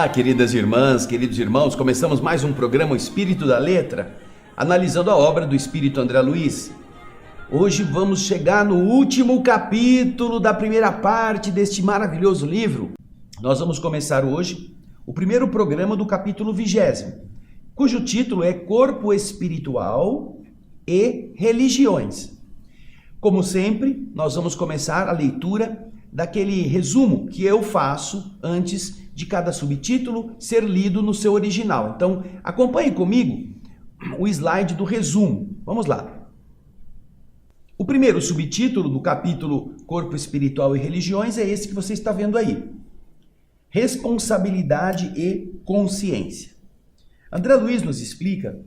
Olá, queridas irmãs, queridos irmãos, começamos mais um programa O Espírito da Letra, analisando a obra do Espírito André Luiz. Hoje vamos chegar no último capítulo da primeira parte deste maravilhoso livro. Nós vamos começar hoje o primeiro programa do capítulo 20º, cujo título é Corpo Espiritual e Religiões. Como sempre, nós vamos começar a leitura daquele resumo que eu faço antes de cada subtítulo ser lido no seu original. Então, acompanhe comigo o slide do resumo. Vamos lá. O primeiro subtítulo do capítulo Corpo Espiritual e Religiões é esse que você está vendo aí. Responsabilidade e consciência. André Luiz nos explica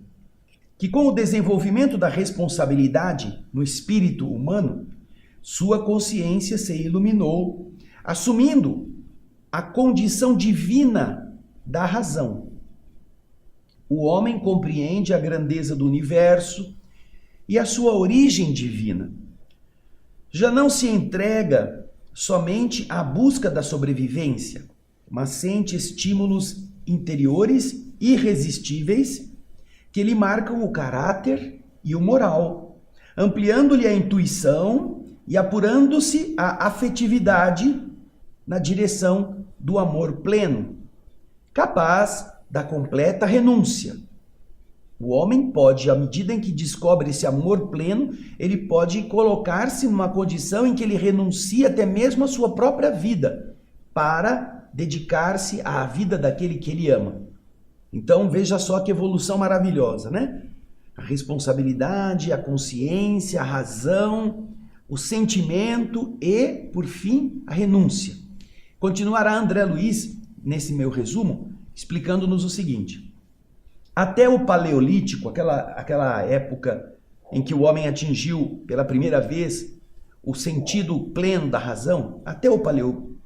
que com o desenvolvimento da responsabilidade no espírito humano, sua consciência se iluminou, assumindo a condição divina da razão. O homem compreende a grandeza do universo e a sua origem divina. Já não se entrega somente à busca da sobrevivência, mas sente estímulos interiores irresistíveis que lhe marcam o caráter e o moral, ampliando-lhe a intuição e apurando-se a afetividade na direção do amor pleno, capaz da completa renúncia. O homem pode, à medida em que descobre esse amor pleno, ele pode colocar-se numa condição em que ele renuncia até mesmo à sua própria vida, para dedicar-se à vida daquele que ele ama. Então veja só que evolução maravilhosa, né? A responsabilidade, a consciência, a razão, o sentimento e, por fim, a renúncia. Continuará André Luiz, nesse meu resumo, explicando-nos o seguinte. Até o Paleolítico, aquela época em que o homem atingiu pela primeira vez o sentido pleno da razão, até o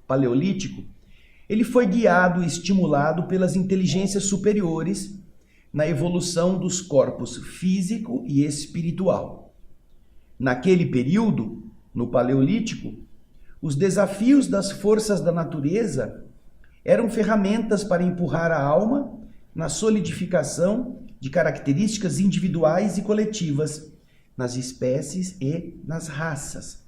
Paleolítico, ele foi guiado e estimulado pelas inteligências superiores na evolução dos corpos físico e espiritual. Naquele período, no Paleolítico, os desafios das forças da natureza eram ferramentas para empurrar a alma na solidificação de características individuais e coletivas nas espécies e nas raças.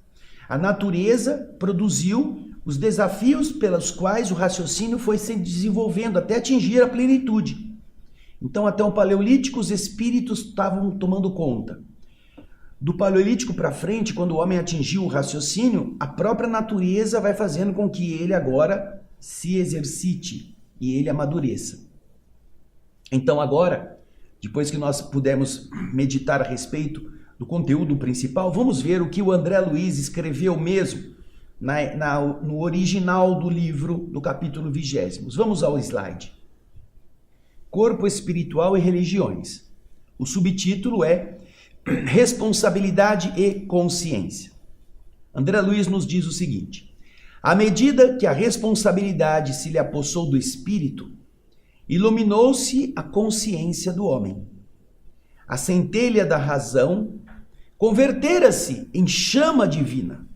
A natureza produziu os desafios pelos quais o raciocínio foi se desenvolvendo até atingir a plenitude. Então, até o Paleolítico, os espíritos estavam tomando conta. Do Paleolítico para frente, quando o homem atingiu o raciocínio, a própria natureza vai fazendo com que ele agora se exercite e ele amadureça. Então agora, depois que nós pudermos meditar a respeito do conteúdo principal, vamos ver o que o André Luiz escreveu mesmo no original do livro, do capítulo 20º. Vamos ao slide. Corpo Espiritual e Religiões. O subtítulo é Responsabilidade e Consciência. André Luiz nos diz o seguinte: à medida que a responsabilidade se lhe apossou do espírito, iluminou-se a consciência do homem. A centelha da razão convertera-se em chama divina.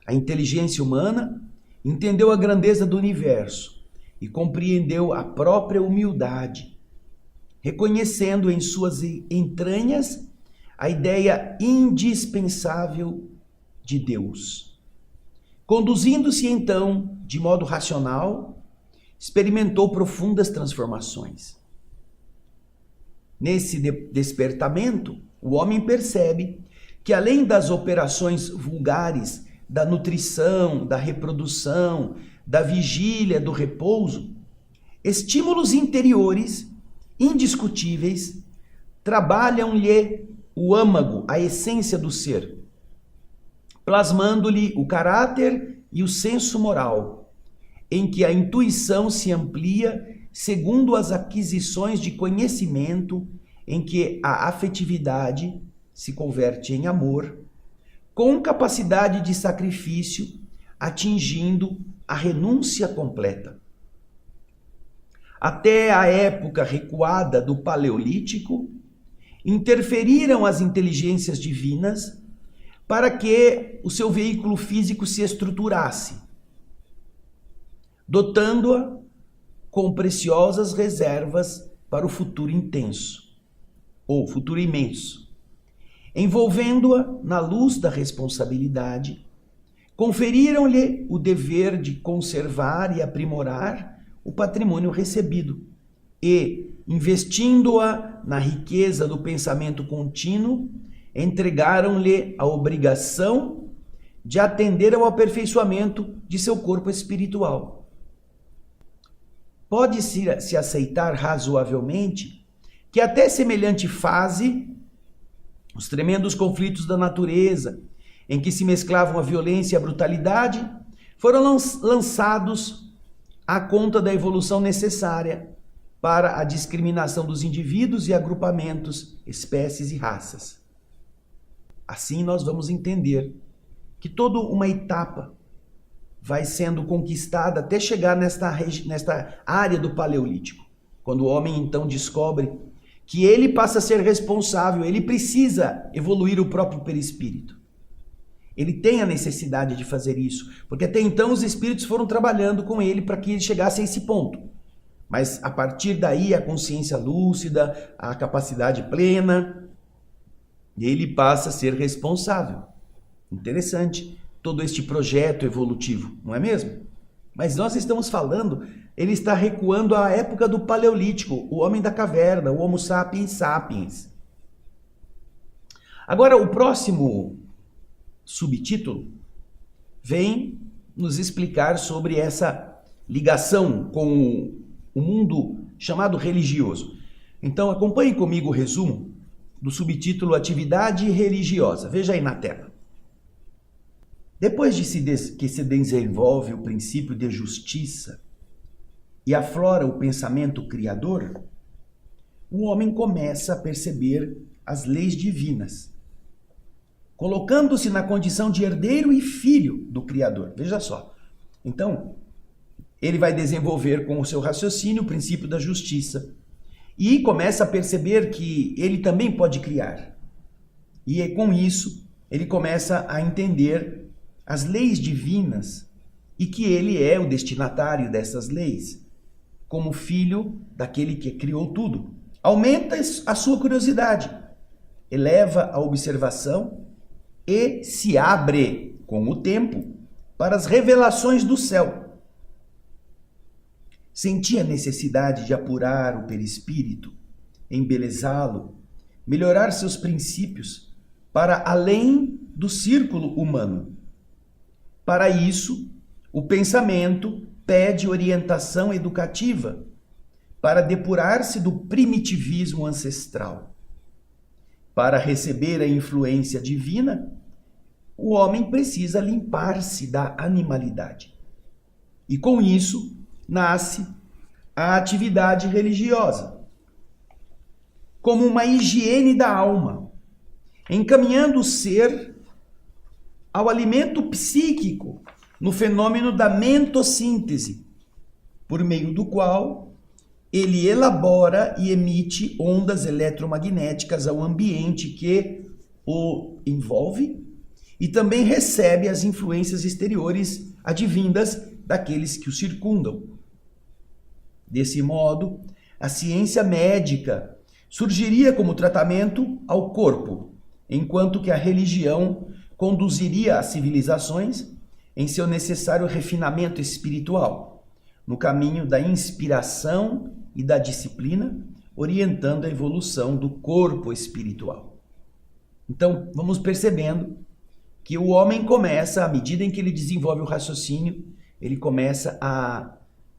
A inteligência humana entendeu a grandeza do universo e compreendeu a própria humildade, reconhecendo em suas entranhas a ideia indispensável de Deus. Conduzindo-se então de modo racional, experimentou profundas transformações. Nesse despertamento, o homem percebe que além das operações vulgares da nutrição, da reprodução, da vigília, do repouso, estímulos interiores indiscutíveis trabalham-lhe o âmago, a essência do ser, plasmando-lhe o caráter e o senso moral, em que a intuição se amplia segundo as aquisições de conhecimento, em que a afetividade se converte em amor, com capacidade de sacrifício, atingindo a renúncia completa. Até a época recuada do Paleolítico, interferiram as inteligências divinas para que o seu veículo físico se estruturasse, dotando-a com preciosas reservas para o futuro intenso, ou futuro imenso, envolvendo-a na luz da responsabilidade, conferiram-lhe o dever de conservar e aprimorar o patrimônio recebido e, investindo-a na riqueza do pensamento contínuo, entregaram-lhe a obrigação de atender ao aperfeiçoamento de seu corpo espiritual. Pode-se aceitar razoavelmente que até semelhante fase, os tremendos conflitos da natureza, em que se mesclavam a violência e a brutalidade, foram lançados à conta da evolução necessária para a discriminação dos indivíduos e agrupamentos, espécies e raças. Assim nós vamos entender que toda uma etapa vai sendo conquistada até chegar nesta área do Paleolítico, quando o homem então descobre que ele passa a ser responsável, ele precisa evoluir o próprio perispírito. Ele tem a necessidade de fazer isso, porque até então os espíritos foram trabalhando com ele para que ele chegasse a esse ponto. Mas a partir daí a consciência lúcida, a capacidade plena, ele passa a ser responsável. Interessante todo este projeto evolutivo, não é mesmo? Mas nós estamos falando, ele está recuando à época do Paleolítico, o homem da caverna, o Homo sapiens sapiens. Agora, o próximo subtítulo vem nos explicar sobre essa ligação com o mundo chamado religioso. Então, acompanhe comigo o resumo do subtítulo Atividade Religiosa. Veja aí na tela. Depois que se desenvolve o princípio de justiça e aflora o pensamento criador, o homem começa a perceber as leis divinas, colocando-se na condição de herdeiro e filho do Criador. Veja só. Então, ele vai desenvolver com o seu raciocínio o princípio da justiça e começa a perceber que ele também pode criar. E com isso, ele começa a entender as leis divinas e que ele é o destinatário dessas leis, como filho daquele que criou tudo. Aumenta a sua curiosidade, eleva a observação e se abre, com o tempo, para as revelações do céu. Sentia a necessidade de apurar o perispírito, embelezá-lo, melhorar seus princípios para além do círculo humano. Para isso, o pensamento pede orientação educativa para depurar-se do primitivismo ancestral. Para receber a influência divina, o homem precisa limpar-se da animalidade. E com isso, nasce a atividade religiosa, como uma higiene da alma, encaminhando o ser ao alimento psíquico no fenômeno da mentossíntese, por meio do qual ele elabora e emite ondas eletromagnéticas ao ambiente que o envolve e também recebe as influências exteriores advindas daqueles que o circundam. Desse modo, a ciência médica surgiria como tratamento ao corpo, enquanto que a religião conduziria as civilizações em seu necessário refinamento espiritual, no caminho da inspiração e da disciplina, orientando a evolução do corpo espiritual. Então, vamos percebendo que o homem começa, à medida em que ele desenvolve o raciocínio, ele começa a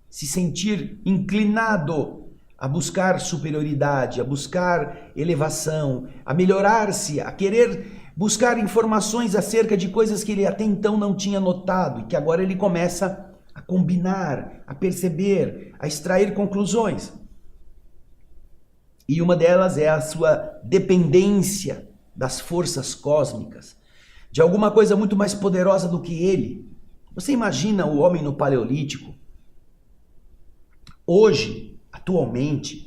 se sentir inclinado a buscar superioridade, a buscar elevação, a melhorar-se, a querer buscar informações acerca de coisas que ele até então não tinha notado e que agora ele começa a combinar, a perceber, a extrair conclusões. E uma delas é a sua dependência das forças cósmicas, de alguma coisa muito mais poderosa do que ele. Você imagina o homem no Paleolítico? Hoje, atualmente,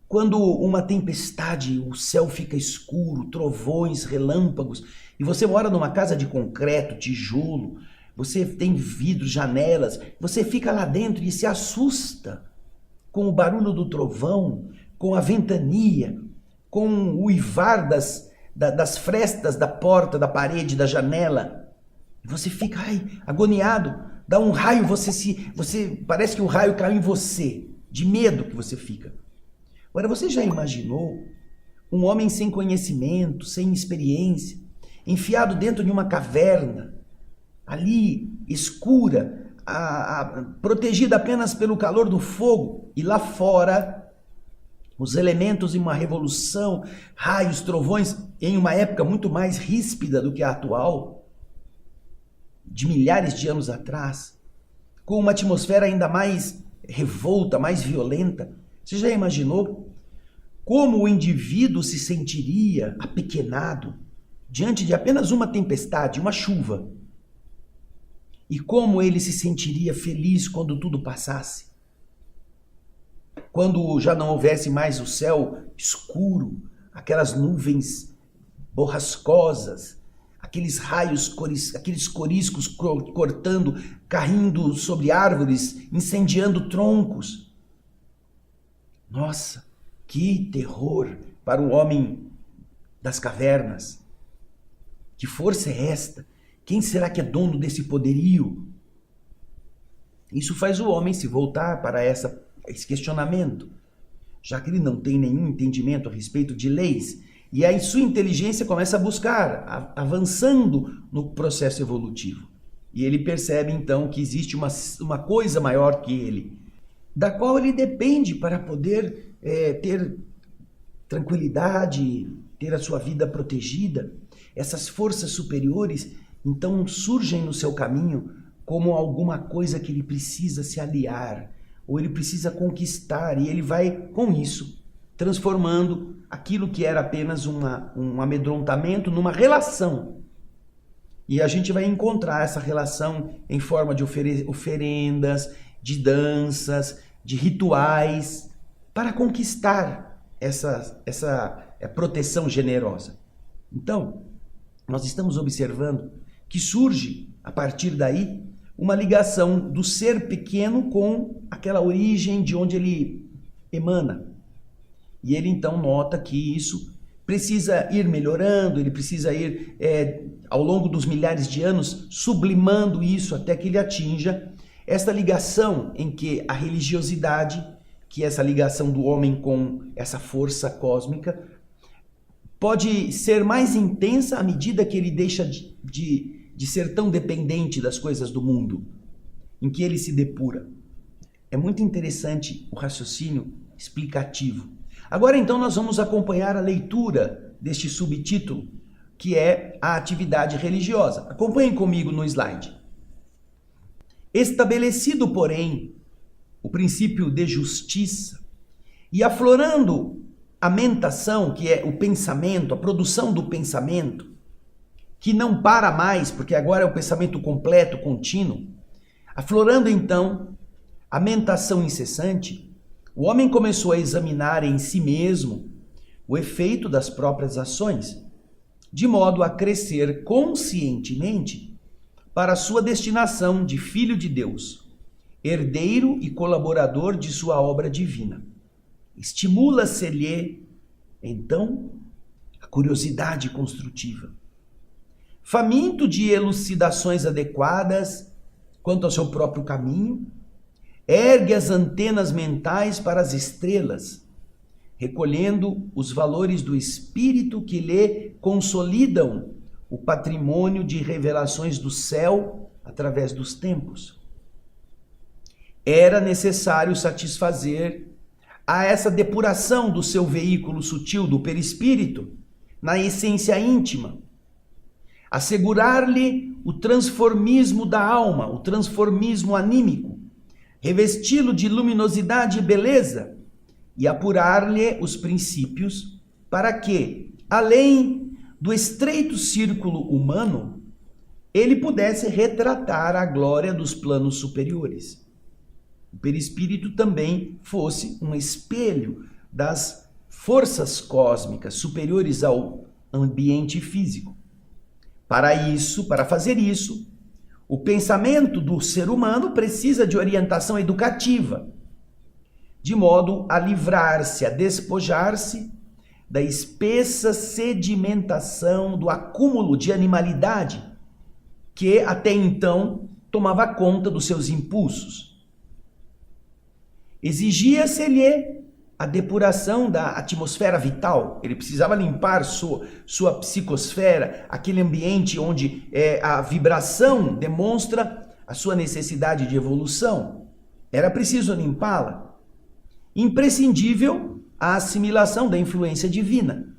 quando uma tempestade, o céu fica escuro, trovões, relâmpagos, e você mora numa casa de concreto, tijolo, você tem vidros, janelas, você fica lá dentro e se assusta com o barulho do trovão, com a ventania, com o uivar das frestas da porta, da parede, da janela. Você fica agoniado, dá um raio, você parece que o raio caiu em você, de medo que você fica. Agora, você já imaginou um homem sem conhecimento, sem experiência, enfiado dentro de uma caverna, ali, escura, protegida apenas pelo calor do fogo, e lá fora, os elementos em uma revolução, raios, trovões, em uma época muito mais ríspida do que a atual, de milhares de anos atrás, com uma atmosfera ainda mais revolta, mais violenta. Você já imaginou como o indivíduo se sentiria apequenado diante de apenas uma tempestade, uma chuva? E como ele se sentiria feliz quando tudo passasse? Quando já não houvesse mais o céu escuro, aquelas nuvens borrascosas, aqueles raios, aqueles coriscos cortando, caindo sobre árvores, incendiando troncos. Nossa, que terror para o homem das cavernas. Que força é esta? Quem será que é dono desse poderio? Isso faz o homem se voltar para esse questionamento, já que ele não tem nenhum entendimento a respeito de leis, e aí sua inteligência começa a buscar, avançando no processo evolutivo. E ele percebe então que existe uma coisa maior que ele, da qual ele depende para poder ter tranquilidade, ter a sua vida protegida. Essas forças superiores então surgem no seu caminho como alguma coisa que ele precisa se aliar, ou ele precisa conquistar, e ele vai com isso transformando aquilo que era apenas um amedrontamento numa relação. E a gente vai encontrar essa relação em forma de oferendas, de danças, de rituais, para conquistar essa proteção generosa. Então, nós estamos observando que surge, a partir daí, uma ligação do ser pequeno com aquela origem de onde ele emana. E ele então nota que isso precisa ir melhorando, ele precisa ir, ao longo dos milhares de anos, sublimando isso até que ele atinja esta ligação em que a religiosidade, que é essa ligação do homem com essa força cósmica, pode ser mais intensa à medida que ele deixa de ser tão dependente das coisas do mundo, em que ele se depura. É muito interessante o raciocínio explicativo. Agora então nós vamos acompanhar a leitura deste subtítulo, que é a atividade religiosa. Acompanhem comigo no slide. Estabelecido, porém, o princípio de justiça, e aflorando a mentação, que é o pensamento, a produção do pensamento, que não para mais, porque agora é o pensamento completo, contínuo, aflorando então a mentação incessante, o homem começou a examinar em si mesmo o efeito das próprias ações, de modo a crescer conscientemente para a sua destinação de filho de Deus, herdeiro e colaborador de sua obra divina. Estimula-se-lhe, então, a curiosidade construtiva. Faminto de elucidações adequadas quanto ao seu próprio caminho, ergue as antenas mentais para as estrelas, recolhendo os valores do espírito que lhe consolidam o patrimônio de revelações do céu através dos tempos. Era necessário satisfazer a essa depuração do seu veículo sutil do perispírito, na essência íntima, assegurar-lhe o transformismo da alma, o transformismo anímico, revesti-lo de luminosidade e beleza e apurar-lhe os princípios para que, além do estreito círculo humano, ele pudesse retratar a glória dos planos superiores. O perispírito também fosse um espelho das forças cósmicas superiores ao ambiente físico. Para fazer isso, O pensamento do ser humano precisa de orientação educativa, de modo a livrar-se, a despojar-se da espessa sedimentação do acúmulo de animalidade que até então tomava conta dos seus impulsos. Exigia-se-lhe a depuração da atmosfera vital. Ele precisava limpar sua psicosfera, aquele ambiente onde a vibração demonstra a sua necessidade de evolução. Era preciso limpá-la. Imprescindível a assimilação da influência divina.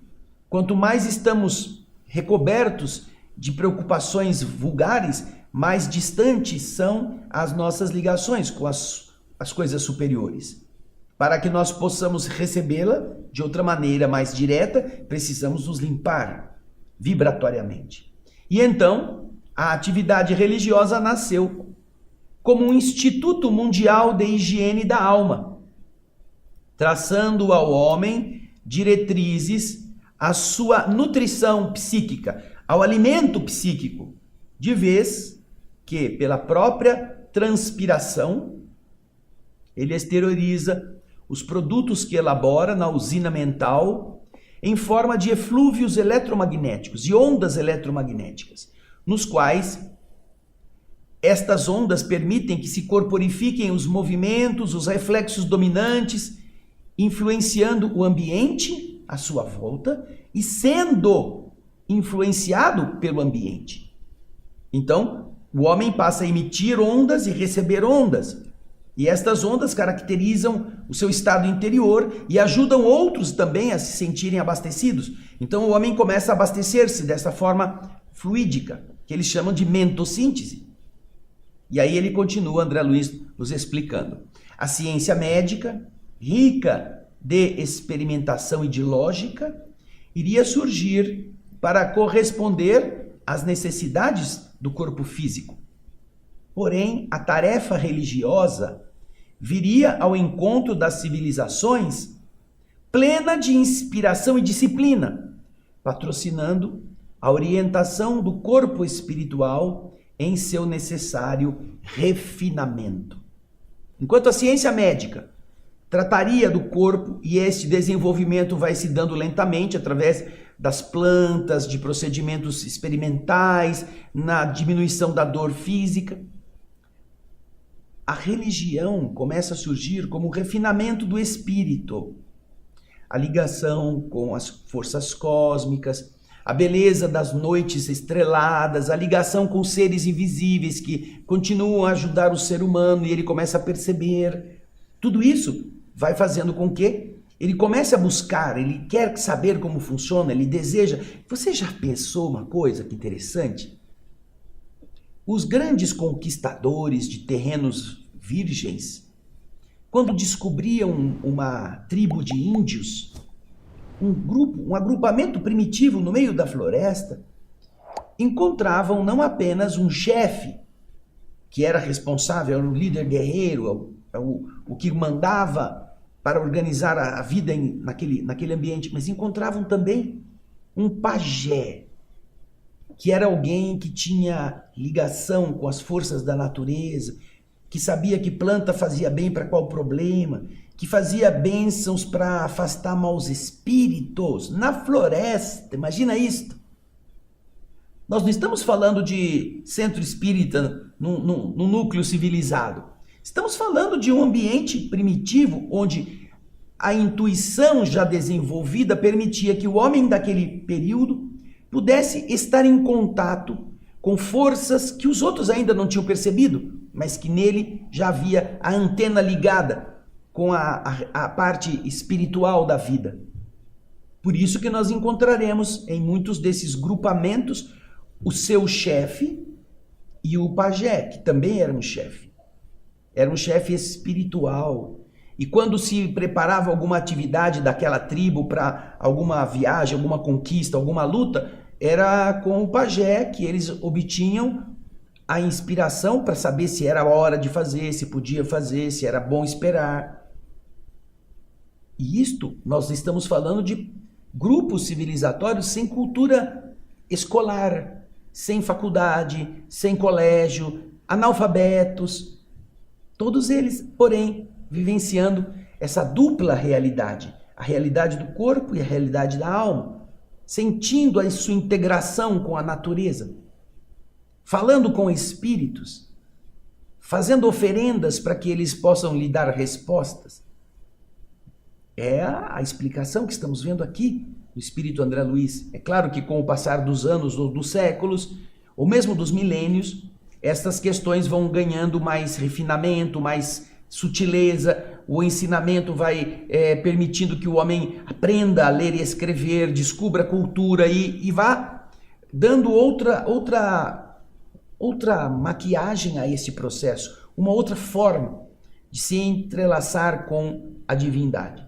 Quanto mais estamos recobertos de preocupações vulgares, mais distantes são as nossas ligações com as coisas superiores. Para que nós possamos recebê-la de outra maneira mais direta, precisamos nos limpar vibratoriamente. E então, a atividade religiosa nasceu como um Instituto Mundial de Higiene da Alma, traçando ao homem diretrizes à sua nutrição psíquica, ao alimento psíquico, de vez que, pela própria transpiração, ele exterioriza os produtos que elabora na usina mental em forma de eflúvios eletromagnéticos e ondas eletromagnéticas, nos quais estas ondas permitem que se corporifiquem os movimentos, os reflexos dominantes, influenciando o ambiente à sua volta e sendo influenciado pelo ambiente. Então, o homem passa a emitir ondas e receber ondas. E estas ondas caracterizam o seu estado interior e ajudam outros também a se sentirem abastecidos. Então o homem começa a abastecer-se dessa forma fluídica, que eles chamam de mentossíntese. E aí ele continua, André Luiz, nos explicando. A ciência médica, rica de experimentação e de lógica, iria surgir para corresponder às necessidades do corpo físico. Porém, a tarefa religiosa viria ao encontro das civilizações plena de inspiração e disciplina, patrocinando a orientação do corpo espiritual em seu necessário refinamento. Enquanto a ciência médica trataria do corpo, e este desenvolvimento vai se dando lentamente através das plantas, de procedimentos experimentais, na diminuição da dor física, a religião começa a surgir como um refinamento do espírito. A ligação com as forças cósmicas, a beleza das noites estreladas, a ligação com seres invisíveis que continuam a ajudar o ser humano e ele começa a perceber. Tudo isso vai fazendo com que ele comece a buscar, ele quer saber como funciona, ele deseja. Você já pensou uma coisa que interessante? Os grandes conquistadores de terrenos virgens, quando descobriam uma tribo de índios, um agrupamento primitivo no meio da floresta, encontravam não apenas um chefe, que era responsável, era o líder guerreiro, o que mandava para organizar a vida naquele ambiente, mas encontravam também um pajé, que era alguém que tinha ligação com as forças da natureza, que sabia que planta fazia bem para qual problema, que fazia bênçãos para afastar maus espíritos na floresta. Imagina isto. Nós não estamos falando de centro espírita no núcleo civilizado. Estamos falando de um ambiente primitivo onde a intuição já desenvolvida permitia que o homem daquele período pudesse estar em contato com forças que os outros ainda não tinham percebido, mas que nele já havia a antena ligada com a parte espiritual da vida. Por isso que nós encontraremos em muitos desses grupamentos o seu chefe e o pajé, que também era um chefe. Era um chefe espiritual. E quando se preparava alguma atividade daquela tribo para alguma viagem, alguma conquista, alguma luta, era com o pajé que eles obtinham a inspiração para saber se era a hora de fazer, se podia fazer, se era bom esperar. E isto, nós estamos falando de grupos civilizatórios sem cultura escolar, sem faculdade, sem colégio, analfabetos, todos eles, porém, vivenciando essa dupla realidade, a realidade do corpo e a realidade da alma, sentindo a sua integração com a natureza, falando com espíritos, fazendo oferendas para que eles possam lhe dar respostas. É a explicação que estamos vendo aqui no Espírito André Luiz. É claro que com o passar dos anos ou dos séculos, ou mesmo dos milênios, estas questões vão ganhando mais refinamento, mais sutileza, o ensinamento vai permitindo que o homem aprenda a ler e escrever, descubra a cultura e vá dando outra maquiagem a esse processo, uma outra forma de se entrelaçar com a divindade.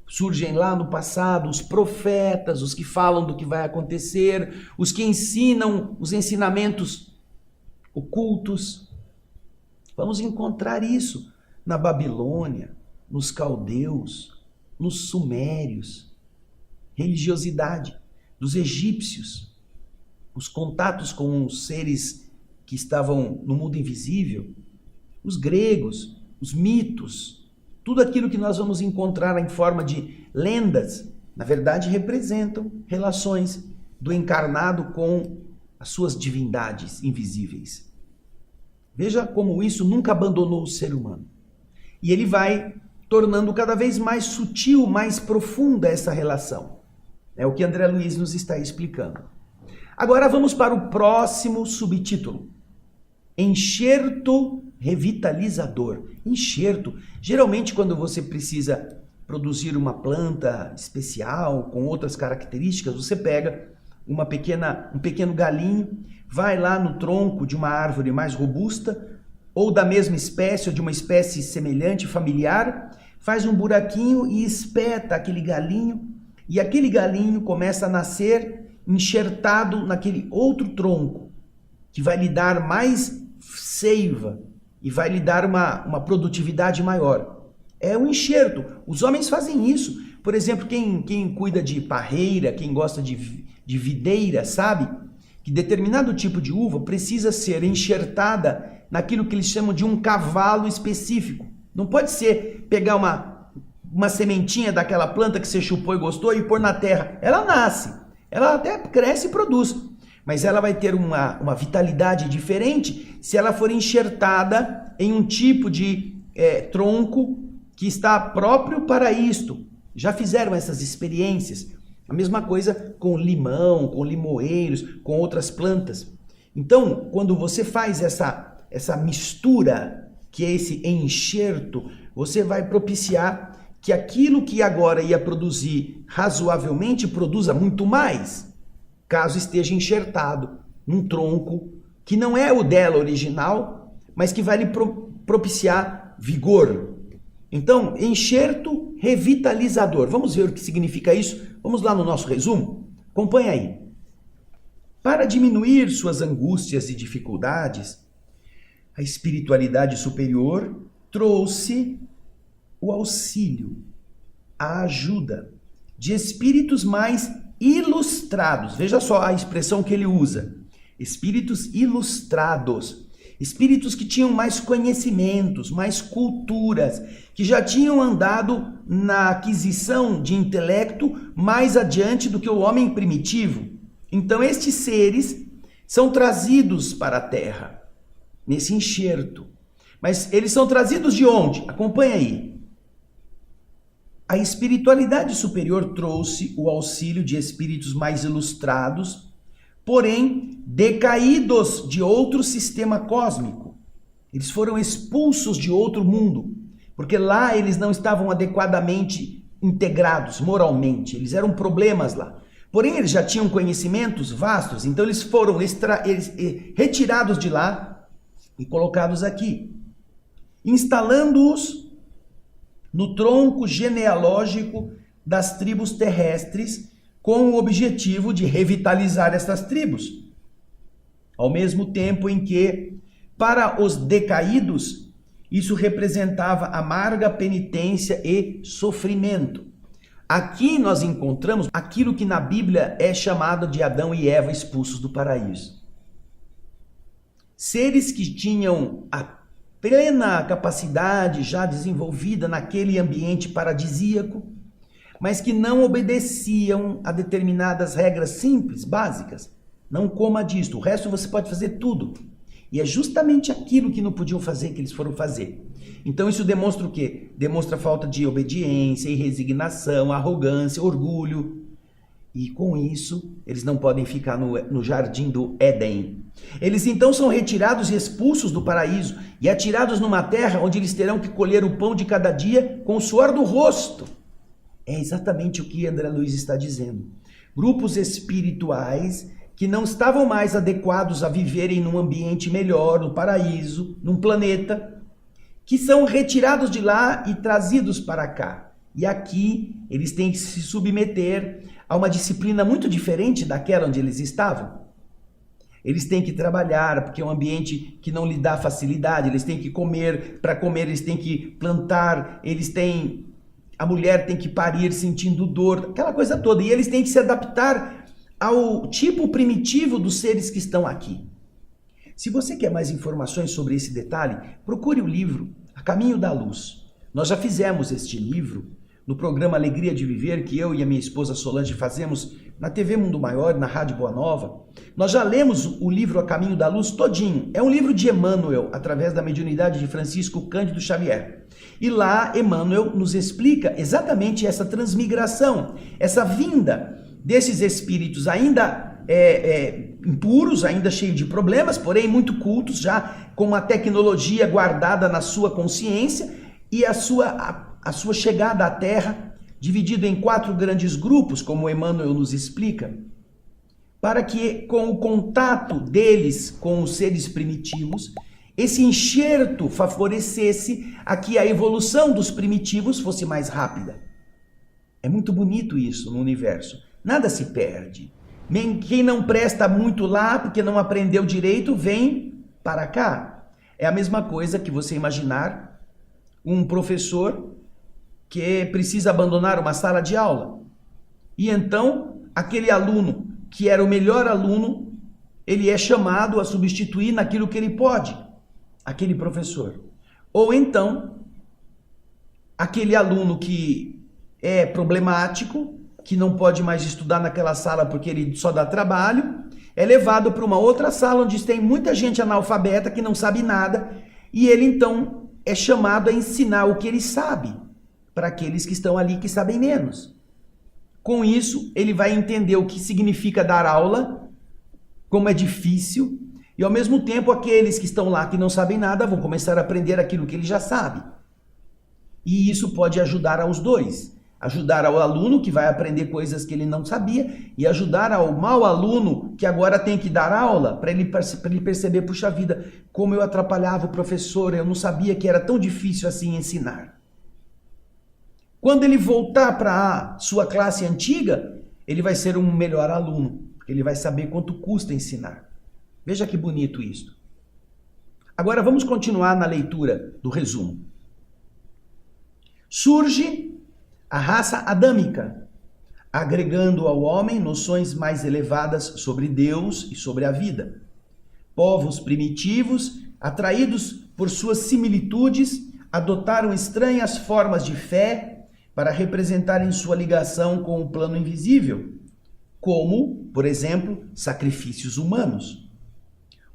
Surgem lá no passado os profetas, os que falam do que vai acontecer, os que ensinam os ensinamentos ocultos. Vamos encontrar isso na Babilônia, nos caldeus, nos sumérios, religiosidade dos egípcios, os contatos com os seres que estavam no mundo invisível, os gregos, os mitos, tudo aquilo que nós vamos encontrar em forma de lendas, na verdade representam relações do encarnado com as suas divindades invisíveis. Veja como isso nunca abandonou o ser humano. E ele vai tornando cada vez mais sutil, mais profunda essa relação. É o que André Luiz nos está explicando. Agora vamos para o próximo subtítulo. Enxerto revitalizador. Enxerto. Geralmente quando você precisa produzir uma planta especial, com outras características, você pega um pequeno galinho, vai lá no tronco de uma árvore mais robusta, ou da mesma espécie, ou de uma espécie semelhante, familiar, faz um buraquinho e espeta aquele galinho, e aquele galinho começa a nascer enxertado naquele outro tronco, que vai lhe dar mais seiva e vai lhe dar uma produtividade maior. É um enxerto. Os homens fazem isso. Por exemplo, quem cuida de parreira, quem gosta de videira, sabe que determinado tipo de uva precisa ser enxertada naquilo que eles chamam de um cavalo específico. Não pode ser pegar uma sementinha daquela planta que você chupou e gostou e pôr na terra. Ela nasce, ela até cresce e produz, mas ela vai ter uma vitalidade diferente se ela for enxertada em um tipo de tronco que está próprio para isto. Já fizeram essas experiências. A mesma coisa com limão, com limoeiros, com outras plantas. Então, quando você faz essa mistura, que é esse enxerto, você vai propiciar que aquilo que agora ia produzir razoavelmente produza muito mais, caso esteja enxertado num tronco que não é o dela original, mas que vai lhe propiciar vigor. Então, enxerto revitalizador. Vamos ver o que significa isso? Vamos lá no nosso resumo? Acompanha aí. Para diminuir suas angústias e dificuldades, a espiritualidade superior trouxe o auxílio, a ajuda de espíritos mais ilustrados. Veja só a expressão que ele usa. Espíritos ilustrados. Espíritos que tinham mais conhecimentos, mais culturas, que já tinham andado na aquisição de intelecto mais adiante do que o homem primitivo. Então estes seres são trazidos para a Terra, nesse enxerto. Mas eles são trazidos de onde? Acompanha aí. A espiritualidade superior trouxe o auxílio de espíritos mais ilustrados, porém decaídos de outro sistema cósmico. Eles foram expulsos de outro mundo, porque lá eles não estavam adequadamente integrados moralmente, eles eram problemas lá. Porém, eles já tinham conhecimentos vastos, então eles foram retirados de lá e colocados aqui, instalando-os no tronco genealógico das tribos terrestres, com o objetivo de revitalizar essas tribos. Ao mesmo tempo em que, para os decaídos, isso representava amarga penitência e sofrimento. Aqui nós encontramos aquilo que na Bíblia é chamado de Adão e Eva expulsos do paraíso. Seres que tinham a plena capacidade já desenvolvida naquele ambiente paradisíaco, mas que não obedeciam a determinadas regras simples, básicas. Não coma disto, o resto você pode fazer tudo. E é justamente aquilo que não podiam fazer que eles foram fazer. Então isso demonstra o quê? Demonstra falta de obediência, resignação, arrogância, orgulho. E com isso, eles não podem ficar no jardim do Éden. Eles então são retirados e expulsos do paraíso e atirados numa terra onde eles terão que colher o pão de cada dia com o suor do rosto. É exatamente o que André Luiz está dizendo. Grupos espirituais que não estavam mais adequados a viverem num ambiente melhor, no paraíso, num planeta, que são retirados de lá e trazidos para cá. E aqui eles têm que se submeter a uma disciplina muito diferente daquela onde eles estavam. Eles têm que trabalhar, porque é um ambiente que não lhe dá facilidade, eles têm que comer, para comer eles têm que plantar, a mulher tem que parir sentindo dor, aquela coisa toda, e eles têm que se adaptar ao tipo primitivo dos seres que estão aqui. Se você quer mais informações sobre esse detalhe, procure o livro A Caminho da Luz. Nós já fizemos este livro no programa Alegria de Viver, que eu e a minha esposa Solange fazemos na TV Mundo Maior, na Rádio Boa Nova. Nós já lemos o livro A Caminho da Luz todinho. É um livro de Emmanuel, através da mediunidade de Francisco Cândido Xavier. E lá Emmanuel nos explica exatamente essa transmigração, essa vinda desses espíritos ainda impuros, ainda cheios de problemas, porém muito cultos, já com uma tecnologia guardada na sua consciência, e a sua chegada à Terra, dividido em 4 grandes grupos, como Emmanuel nos explica, para que com o contato deles com os seres primitivos, esse enxerto favorecesse a que a evolução dos primitivos fosse mais rápida. É muito bonito isso no universo. Nada se perde. Quem não presta muito lá, porque não aprendeu direito, vem para cá. É a mesma coisa que você imaginar um professor que precisa abandonar uma sala de aula. E então, aquele aluno que era o melhor aluno, ele é chamado a substituir naquilo que ele pode, aquele professor. Ou então, aquele aluno que é problemático, que não pode mais estudar naquela sala porque ele só dá trabalho, é levado para uma outra sala onde tem muita gente analfabeta que não sabe nada, e ele então é chamado a ensinar o que ele sabe para aqueles que estão ali que sabem menos. Com isso, ele vai entender o que significa dar aula, como é difícil, e ao mesmo tempo aqueles que estão lá que não sabem nada vão começar a aprender aquilo que ele já sabe. E isso pode ajudar aos dois. Ajudar ao aluno que vai aprender coisas que ele não sabia e ajudar ao mau aluno que agora tem que dar aula para ele perceber, puxa vida, como eu atrapalhava o professor, eu não sabia que era tão difícil assim ensinar. Quando ele voltar para a sua classe antiga, ele vai ser um melhor aluno, porque ele vai saber quanto custa ensinar. Veja que bonito isso. Agora vamos continuar na leitura do resumo. Surge a raça adâmica, agregando ao homem noções mais elevadas sobre Deus e sobre a vida. Povos primitivos, atraídos por suas similitudes, adotaram estranhas formas de fé para representarem sua ligação com o plano invisível, como, por exemplo, sacrifícios humanos.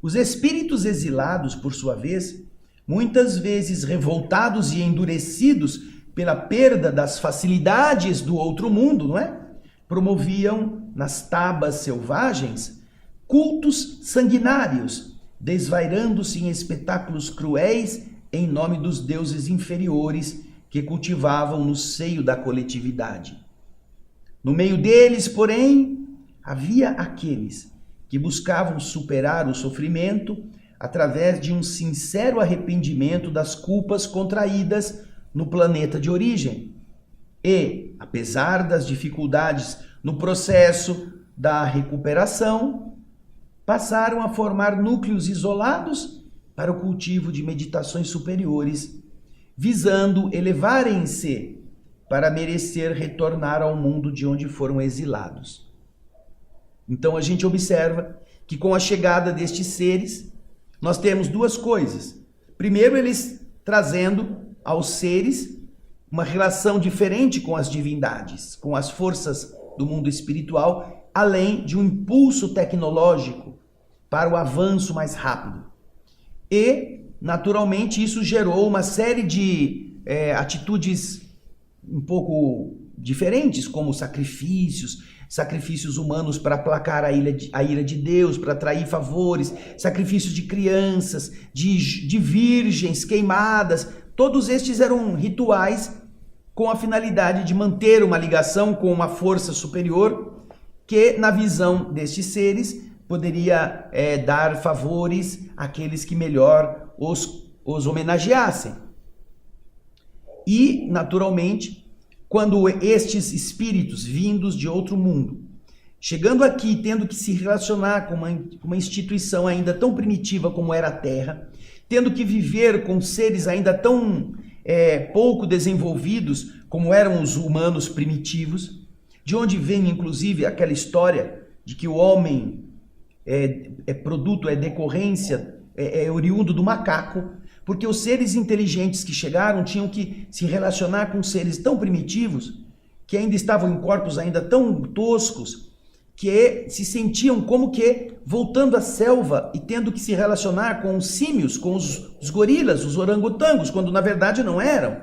Os espíritos exilados, por sua vez, muitas vezes revoltados e endurecidos pela perda das facilidades do outro mundo, não é? Promoviam nas tabas selvagens cultos sanguinários, desvairando-se em espetáculos cruéis em nome dos deuses inferiores que cultivavam no seio da coletividade. No meio deles, porém, havia aqueles que buscavam superar o sofrimento através de um sincero arrependimento das culpas contraídas no planeta de origem. E, apesar das dificuldades no processo da recuperação, passaram a formar núcleos isolados para o cultivo de meditações superiores, visando elevarem-se para merecer retornar ao mundo de onde foram exilados. Então a gente observa que com a chegada destes seres, nós temos duas coisas. Primeiro, eles trazendo aos seres uma relação diferente com as divindades, com as forças do mundo espiritual, além de um impulso tecnológico para o avanço mais rápido. E, naturalmente, isso gerou uma série de atitudes um pouco diferentes, como sacrifícios humanos para aplacar a ira de Deus, para atrair favores, sacrifícios de crianças, de virgens queimadas. Todos estes eram rituais com a finalidade de manter uma ligação com uma força superior que, na visão destes seres, poderia dar favores àqueles que melhor os homenageassem. E, naturalmente, quando estes espíritos vindos de outro mundo, chegando aqui, tendo que se relacionar com uma instituição ainda tão primitiva como era a Terra, tendo que viver com seres ainda tão pouco desenvolvidos como eram os humanos primitivos, de onde vem inclusive aquela história de que o homem é decorrência, é oriundo do macaco, porque os seres inteligentes que chegaram tinham que se relacionar com seres tão primitivos, que ainda estavam em corpos ainda tão toscos, que se sentiam como que voltando à selva e tendo que se relacionar com os símios, com os gorilas, os orangotangos, quando na verdade não eram.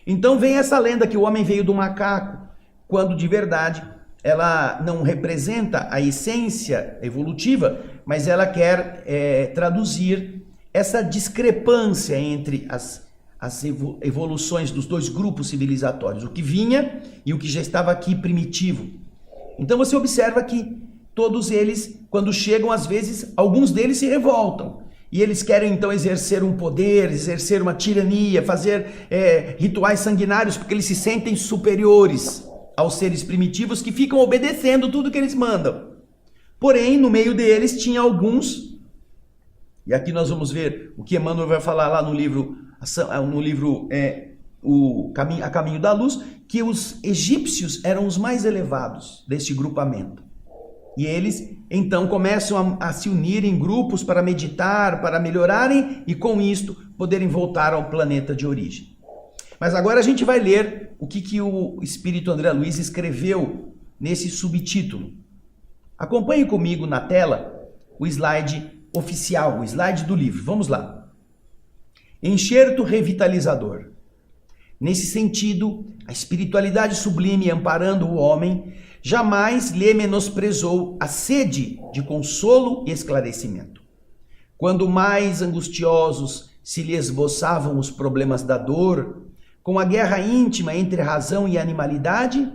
Então vem essa lenda que o homem veio do macaco, quando de verdade ela não representa a essência evolutiva, mas ela quer traduzir essa discrepância entre as evoluções dos dois grupos civilizatórios, o que vinha e o que já estava aqui primitivo. Então você observa que todos eles, quando chegam, às vezes, alguns deles se revoltam. E eles querem então exercer um poder, exercer uma tirania, fazer rituais sanguinários, porque eles se sentem superiores aos seres primitivos que ficam obedecendo tudo que eles mandam. Porém, no meio deles tinha alguns, e aqui nós vamos ver o que Emmanuel vai falar lá no livro A Caminho da Luz, que os egípcios eram os mais elevados deste grupamento. E eles então começam a se unir em grupos para meditar, para melhorarem e com isto poderem voltar ao planeta de origem. Mas agora a gente vai ler o que o Espírito André Luiz escreveu nesse subtítulo. Acompanhe comigo na tela o slide oficial, o slide do livro. Vamos lá. Enxerto revitalizador. Nesse sentido, a espiritualidade sublime amparando o homem jamais lhe menosprezou a sede de consolo e esclarecimento. Quando mais angustiosos se lhe esboçavam os problemas da dor, com a guerra íntima entre razão e animalidade,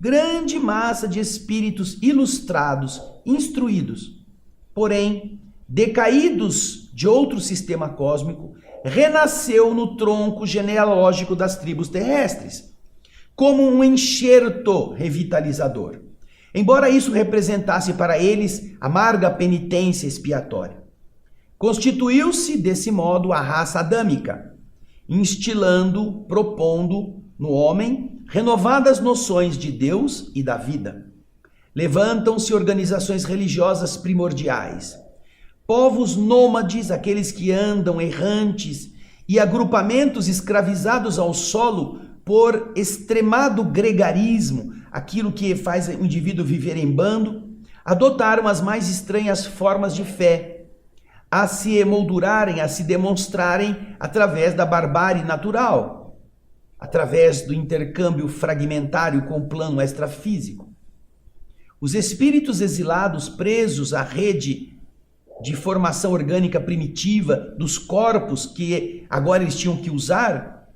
grande massa de espíritos ilustrados, instruídos, porém decaídos de outro sistema cósmico, renasceu no tronco genealógico das tribos terrestres, como um enxerto revitalizador, embora isso representasse para eles amarga penitência expiatória. Constituiu-se desse modo a raça adâmica, instilando, propondo no homem renovadas noções de Deus e da vida. Levantam-se organizações religiosas primordiais, povos nômades, aqueles que andam errantes, e agrupamentos escravizados ao solo por extremado gregarismo, aquilo que faz o indivíduo viver em bando, adotaram as mais estranhas formas de fé, a se emoldurarem, a se demonstrarem através da barbárie natural, através do intercâmbio fragmentário com o plano extrafísico. Os espíritos exilados, presos à rede de formação orgânica primitiva dos corpos que agora eles tinham que usar,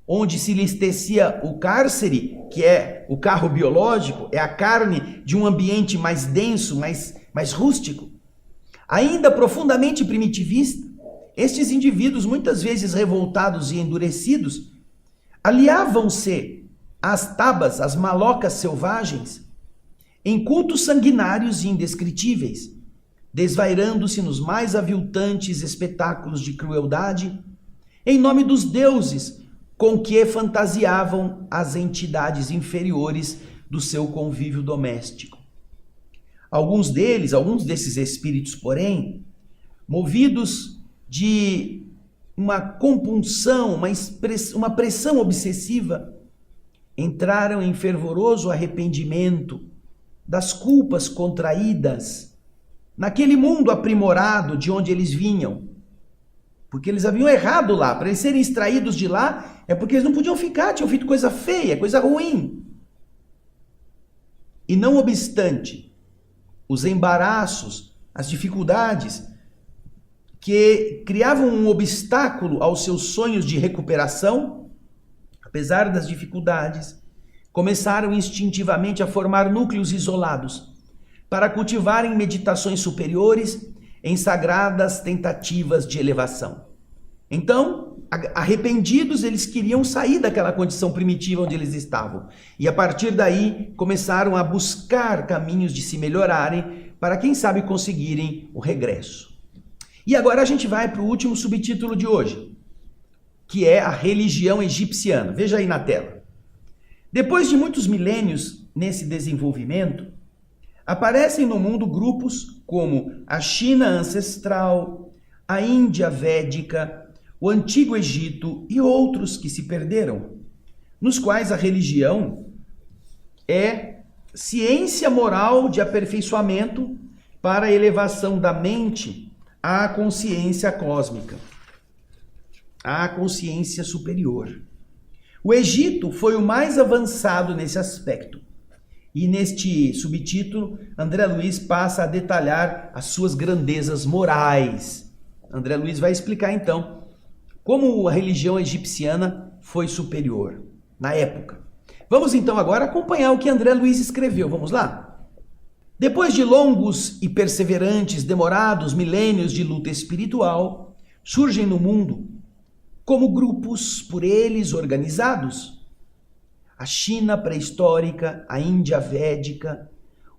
onde se lhes tecia o cárcere, que é o carro biológico, é a carne de um ambiente mais denso, mais rústico, ainda profundamente primitivista, estes indivíduos, muitas vezes revoltados e endurecidos, aliavam-se às tabas, às malocas selvagens, em cultos sanguinários e indescritíveis, desvairando-se nos mais aviltantes espetáculos de crueldade, em nome dos deuses, com que fantasiavam as entidades inferiores do seu convívio doméstico. Alguns desses espíritos, porém, movidos de uma compunção, uma pressão obsessiva, entraram em fervoroso arrependimento das culpas contraídas naquele mundo aprimorado de onde eles vinham. Porque eles haviam errado lá. Para eles serem extraídos de lá, é porque eles não podiam ficar, tinham feito coisa feia, coisa ruim. E não obstante os embaraços, as dificuldades que criavam um obstáculo aos seus sonhos de recuperação, apesar das dificuldades, começaram instintivamente a formar núcleos isolados para cultivarem meditações superiores em sagradas tentativas de elevação. Então, arrependidos, eles queriam sair daquela condição primitiva onde eles estavam. E a partir daí, começaram a buscar caminhos de se melhorarem para, quem sabe, conseguirem o regresso. E agora a gente vai para o último subtítulo de hoje, que é a religião egipciana. Veja aí na tela. Depois de muitos milênios nesse desenvolvimento, aparecem no mundo grupos como a China ancestral, a Índia védica, o Antigo Egito e outros que se perderam, nos quais a religião é ciência moral de aperfeiçoamento para a elevação da mente à consciência cósmica, à consciência superior. O Egito foi o mais avançado nesse aspecto. E neste subtítulo, André Luiz passa a detalhar as suas grandezas morais. André Luiz vai explicar então como a religião egipciana foi superior na época. Vamos então agora acompanhar o que André Luiz escreveu. Vamos lá? Depois de longos e perseverantes, demorados milênios de luta espiritual, surgem no mundo, como grupos por eles organizados, a China pré-histórica, a Índia védica,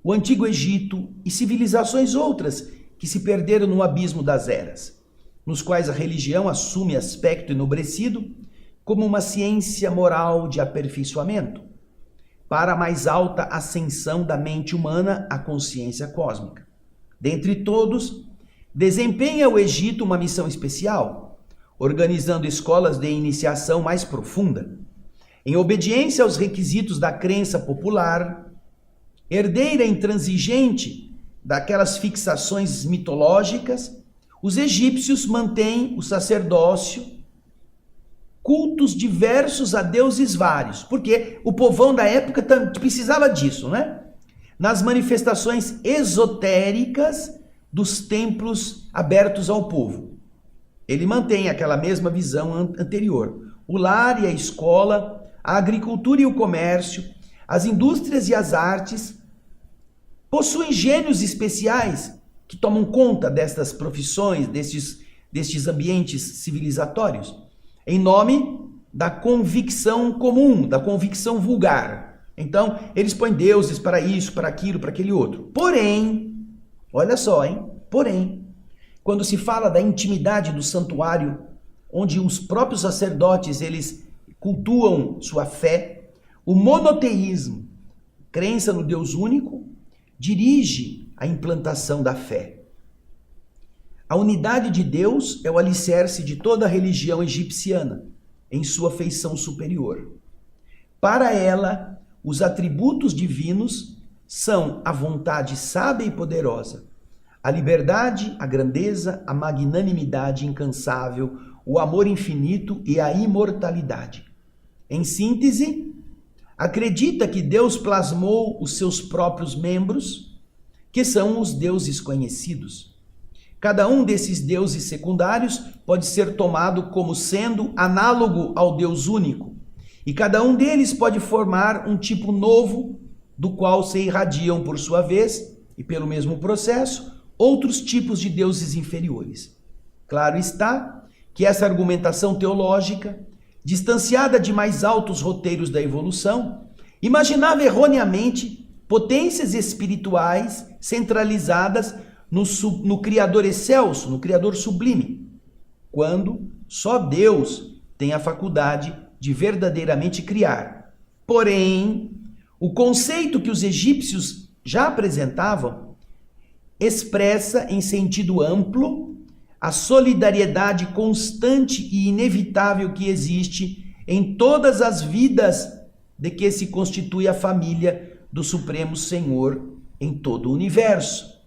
o Antigo Egito e civilizações outras que se perderam no abismo das eras, nos quais a religião assume aspecto enobrecido como uma ciência moral de aperfeiçoamento para a mais alta ascensão da mente humana à consciência cósmica. Dentre todos, desempenha o Egito uma missão especial, organizando escolas de iniciação mais profunda, em obediência aos requisitos da crença popular, herdeira intransigente daquelas fixações mitológicas, os egípcios mantêm o sacerdócio, cultos diversos a deuses vários, porque o povão da época precisava disso, né? Nas manifestações esotéricas dos templos abertos ao povo. Ele mantém aquela mesma visão anterior. O lar e a escola, a agricultura e o comércio, as indústrias e as artes possuem gênios especiais que tomam conta destas profissões, destes ambientes civilizatórios, em nome da convicção comum, da convicção vulgar. Então, eles põem deuses para isso, para aquilo, para aquele outro. Porém, olha só, porém, quando se fala da intimidade do santuário, onde os próprios sacerdotes, eles cultuam sua fé, o monoteísmo, crença no Deus único, dirige a implantação da fé. A unidade de Deus é o alicerce de toda a religião egipciana, em sua feição superior. Para ela, os atributos divinos são a vontade sábia e poderosa, a liberdade, a grandeza, a magnanimidade incansável, o amor infinito e a imortalidade. Em síntese, acredita que Deus plasmou os seus próprios membros, que são os deuses conhecidos. Cada um desses deuses secundários pode ser tomado como sendo análogo ao Deus único, e cada um deles pode formar um tipo novo, do qual se irradiam por sua vez, e pelo mesmo processo, outros tipos de deuses inferiores. Claro está que essa argumentação teológica, distanciada de mais altos roteiros da evolução, imaginava erroneamente potências espirituais centralizadas no Criador excelso, no Criador sublime, quando só Deus tem a faculdade de verdadeiramente criar. Porém, o conceito que os egípcios já apresentavam expressa em sentido amplo a solidariedade constante e inevitável que existe em todas as vidas de que se constitui a família do Supremo Senhor em todo o universo.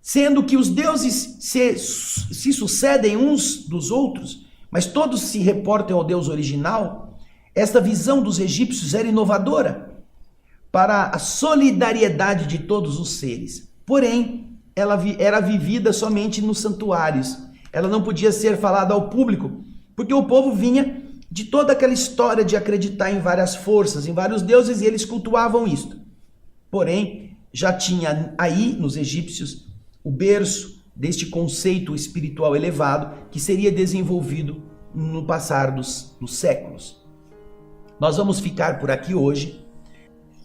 Sendo que os deuses se sucedem uns dos outros, mas todos se reportam ao Deus original, esta visão dos egípcios era inovadora para a solidariedade de todos os seres. Porém, ela era vivida somente nos santuários. Ela não podia ser falada ao público, porque o povo vinha de toda aquela história de acreditar em várias forças, em vários deuses, e eles cultuavam isto. Porém, já tinha aí nos egípcios o berço deste conceito espiritual elevado que seria desenvolvido no passar dos séculos. Nós vamos ficar por aqui hoje.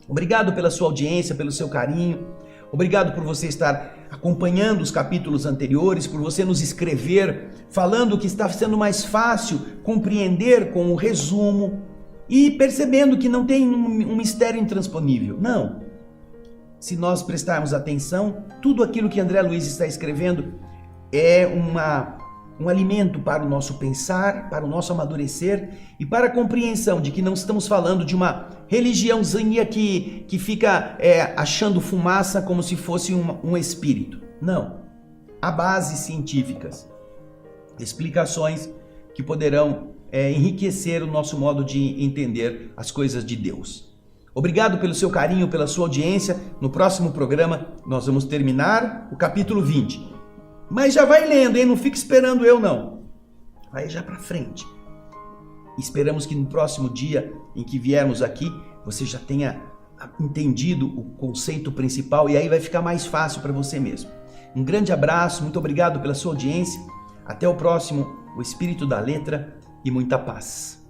Obrigado pela sua audiência, pelo seu carinho. Obrigado por você estar acompanhando os capítulos anteriores, por você nos escrever, falando que está sendo mais fácil compreender com o resumo e percebendo que não tem um mistério intransponível. Não. Se nós prestarmos atenção, tudo aquilo que André Luiz está escrevendo é um alimento para o nosso pensar, para o nosso amadurecer e para a compreensão de que não estamos falando de uma religiãozinha que fica achando fumaça como se fosse um espírito. Não. Há bases científicas, explicações que poderão enriquecer o nosso modo de entender as coisas de Deus. Obrigado pelo seu carinho, pela sua audiência. No próximo programa nós vamos terminar o capítulo 20. Mas já vai lendo, hein? Não fica esperando eu, não. Vai já para frente. Esperamos que no próximo dia em que viermos aqui, você já tenha entendido o conceito principal e aí vai ficar mais fácil para você mesmo. Um grande abraço, muito obrigado pela sua audiência. Até o próximo, o Espírito da Letra e muita paz.